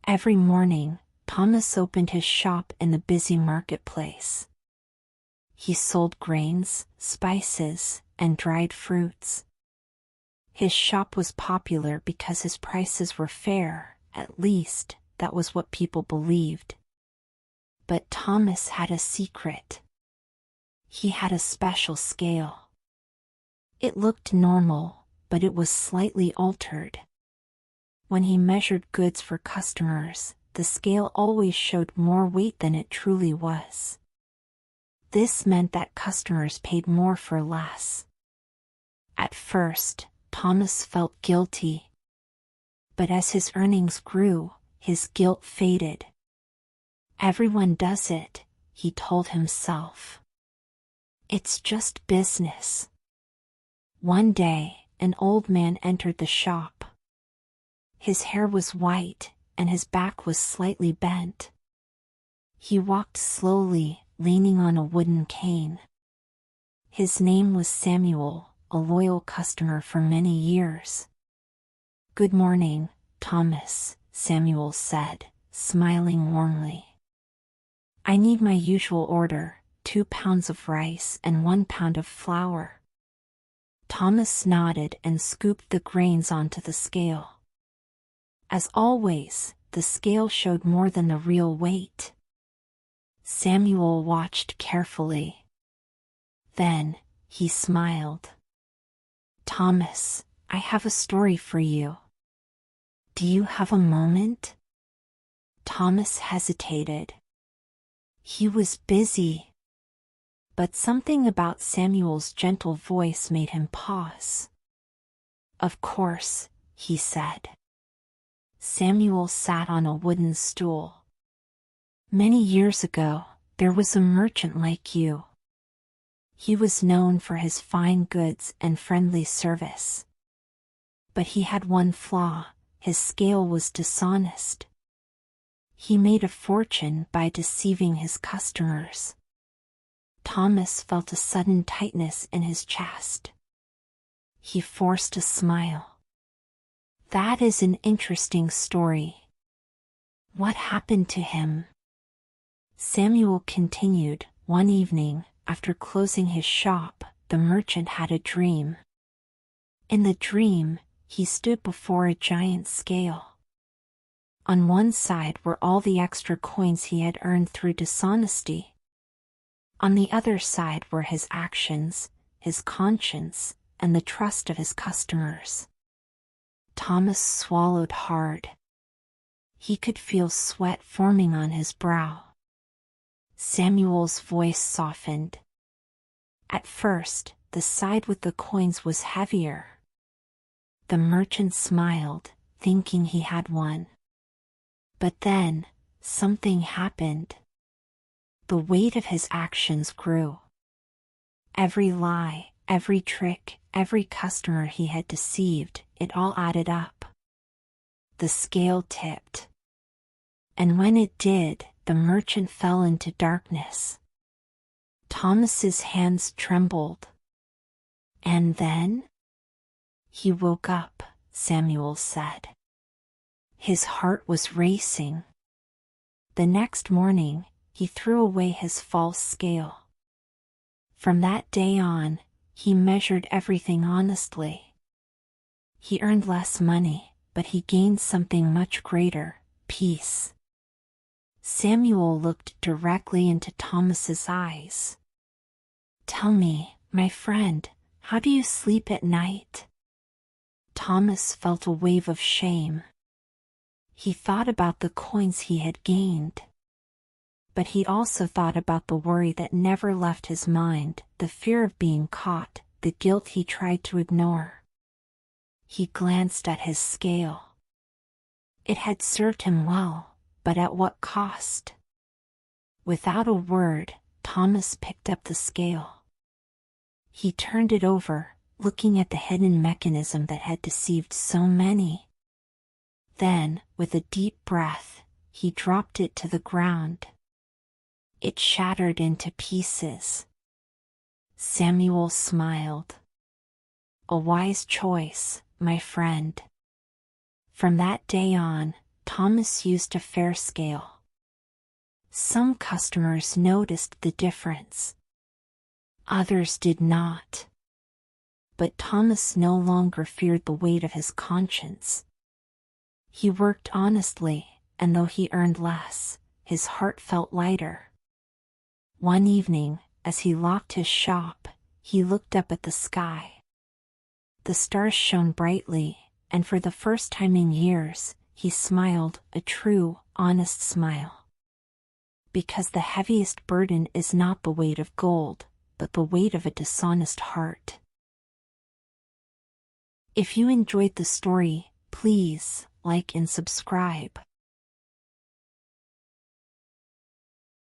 Every morning, Thomas opened his shop in the busy marketplace. He sold grains, spices, and dried fruits. His shop was popular because his prices were fair, at least, that was what people believed. But Thomas had a secret. He had a special scale. It looked normal, but it was slightly altered. When he measured goods for customers, the scale always showed more weight than it truly was. This meant that customers paid more for less. At first, Thomas felt guilty. But as his earnings grew, his guilt faded. Everyone does it, he told himself. It's just business. One day, an old man entered the shop. His hair was white, and his back was slightly bent. He walked slowly, leaning on a wooden cane. His name was Samuel, a loyal customer for many years. "Good morning, Thomas," Samuel said, smiling warmly. "I need my usual order, 2 pounds of rice and 1 pound of flour." Thomas nodded and scooped the grains onto the scale. As always, the scale showed more than the real weight. Samuel watched carefully. Then, he smiled. "Thomas, I have a story for you. Do you have a moment?" Thomas hesitated. He was busy. But something about Samuel's gentle voice made him pause. "Of course," he said. Samuel sat on a wooden stool. "Many years ago, there was a merchant like you. He was known for his fine goods and friendly service. But he had one flaw: his scale was dishonest. He made a fortune by deceiving his customers." Thomas felt a sudden tightness in his chest. He forced a smile. "That is an interesting story. What happened to him?" Samuel continued. "One evening, after closing his shop, the merchant had a dream. In the dream, he stood before a giant scale. On one side were all the extra coins he had earned through dishonesty. On the other side were his actions, his conscience, and the trust of his customers." Thomas swallowed hard. He could feel sweat forming on his brow. Samuel's voice softened. At first, the side with the coins was heavier. The merchant smiled, thinking he had won. But then, something happened. The weight of his actions grew. Every lie, every trick, every customer he had deceived, it all added up. The scale tipped. And when it did, the merchant fell into darkness. Thomas's hands trembled. "And then?" "He woke up," Samuel said. His heart was racing. The next morning, he threw away his false scale. From that day on, he measured everything honestly. He earned less money, but he gained something much greater: peace. Samuel looked directly into Thomas's eyes. "Tell me, my friend, how do you sleep at night?" Thomas felt a wave of shame. He thought about the coins he had gained. But he also thought about the worry that never left his mind, the fear of being caught, the guilt he tried to ignore. He glanced at his scale. It had served him well, but at what cost? Without a word, Thomas picked up the scale. He turned it over, looking at the hidden mechanism that had deceived so many. Then, with a deep breath, he dropped it to the ground. It shattered into pieces. Samuel smiled. "A wise choice, my friend." From that day on, Thomas used a fair scale. Some customers noticed the difference. Others did not. But Thomas no longer feared the weight of his conscience. He worked honestly, and though he earned less, his heart felt lighter. One evening, as he locked his shop, he looked up at the sky. The stars shone brightly, and for the first time in years, he smiled, a true, honest smile. Because the heaviest burden is not the weight of gold, but the weight of a dishonest heart. If you enjoyed the story, please like and subscribe.